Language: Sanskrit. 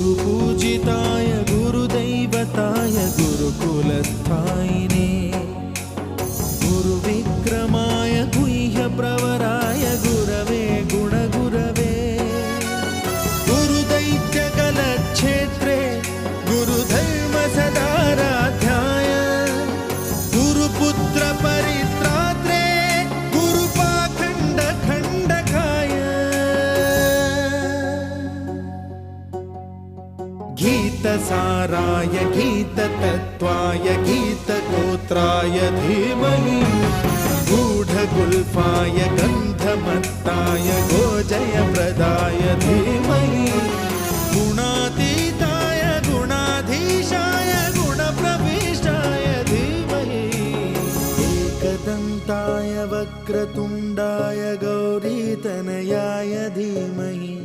गुरुपूजिताय गुरुदैवताय गुरुकुलस्थायिने गुरुविक्रमाय गुह्यप्रवराय गुरवे गुणगुरवे गुरुदैत्यकलक्षेत्रे गुरुधर्मसदाराध्याय गुरुपुत्रपरित्रात्रे गुरुपाखण्डखण्डकाय गीतसाराय गीततत्त्वाय गीतगोत्राय धीमहि गूढगुल्फाय गन्धमत्ताय गोजयप्रदाय धीमहि गुणातीताय गुणाधीशाय गुणप्रविष्टाय धीमहि एकदन्ताय वक्रतुण्डाय गौरीतनयाय धीमहि